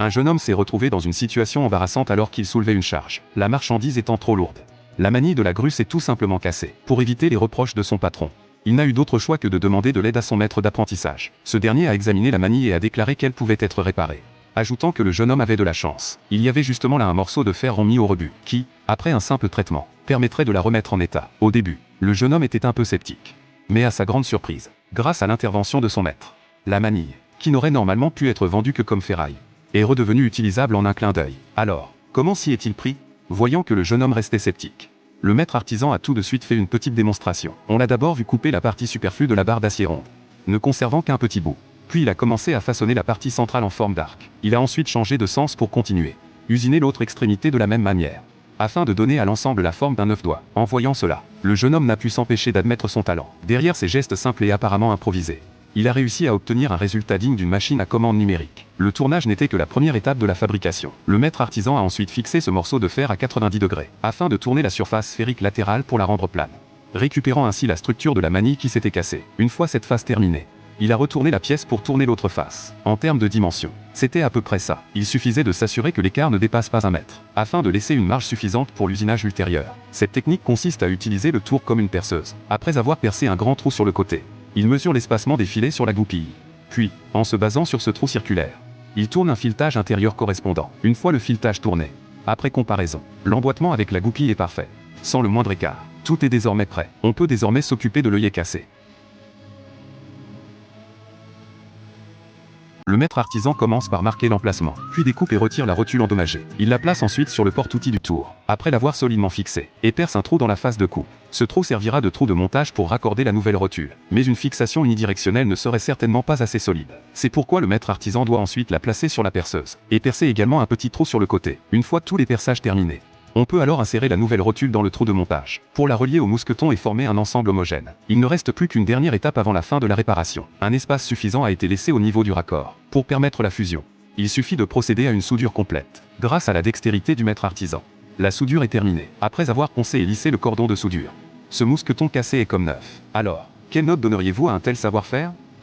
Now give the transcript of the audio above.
Un jeune homme s'est retrouvé dans une situation embarrassante alors qu'il soulevait une charge, la marchandise étant trop lourde. La manille de la grue s'est tout simplement cassée. Pour éviter les reproches de son patron, il n'a eu d'autre choix que de demander de l'aide à son maître d'apprentissage. Ce dernier a examiné la manille et a déclaré qu'elle pouvait être réparée, ajoutant que le jeune homme avait de la chance. Il y avait justement là un morceau de fer remis au rebut, qui, après un simple traitement, permettrait de la remettre en état. Au début, le jeune homme était un peu sceptique. Mais à sa grande surprise, grâce à l'intervention de son maître, la manille, qui n'aurait normalement pu être vendue que comme ferraille, est redevenue utilisable en un clin d'œil. Alors, comment s'y est-il pris? Voyant que le jeune homme restait sceptique, le maître artisan a tout de suite fait une petite démonstration. On l'a d'abord vu couper la partie superflue de la barre d'acier ronde, ne conservant qu'un petit bout. Puis il a commencé à façonner la partie centrale en forme d'arc. Il a ensuite changé de sens pour continuer, usiner l'autre extrémité de la même manière, afin de donner à l'ensemble la forme d'un 9 doigts. En voyant cela, le jeune homme n'a pu s'empêcher d'admettre son talent. Derrière ces gestes simples et apparemment improvisés, il a réussi à obtenir un résultat digne d'une machine à commande numérique. Le tournage n'était que la première étape de la fabrication. Le maître artisan a ensuite fixé ce morceau de fer à 90 degrés, afin de tourner la surface sphérique latérale pour la rendre plane, récupérant ainsi la structure de la manille qui s'était cassée. Une fois cette phase terminée, il a retourné la pièce pour tourner l'autre face. En termes de dimension, c'était à peu près ça. Il suffisait de s'assurer que l'écart ne dépasse pas 1 mètre, afin de laisser une marge suffisante pour l'usinage ultérieur. Cette technique consiste à utiliser le tour comme une perceuse. Après avoir percé un grand trou sur le côté, il mesure l'espacement des filets sur la goupille. Puis, en se basant sur ce trou circulaire, il tourne un filetage intérieur correspondant. Une fois le filetage tourné, après comparaison, l'emboîtement avec la goupille est parfait, sans le moindre écart. Tout est désormais prêt. On peut désormais s'occuper de l'œillet cassé. Le maître artisan commence par marquer l'emplacement, puis découpe et retire la rotule endommagée. Il la place ensuite sur le porte-outil du tour, après l'avoir solidement fixé, et perce un trou dans la face de coupe. Ce trou servira de trou de montage pour raccorder la nouvelle rotule. Mais une fixation unidirectionnelle ne serait certainement pas assez solide. C'est pourquoi le maître artisan doit ensuite la placer sur la perceuse, et percer également un petit trou sur le côté. Une fois tous les perçages terminés, on peut alors insérer la nouvelle rotule dans le trou de montage, pour la relier au mousqueton et former un ensemble homogène. Il ne reste plus qu'une dernière étape avant la fin de la réparation. Un espace suffisant a été laissé au niveau du raccord, pour permettre la fusion. Il suffit de procéder à une soudure complète. Grâce à la dextérité du maître artisan, la soudure est terminée. Après avoir poncé et lissé le cordon de soudure, ce mousqueton cassé est comme neuf. Alors, quelle note donneriez-vous à un tel savoir-faire?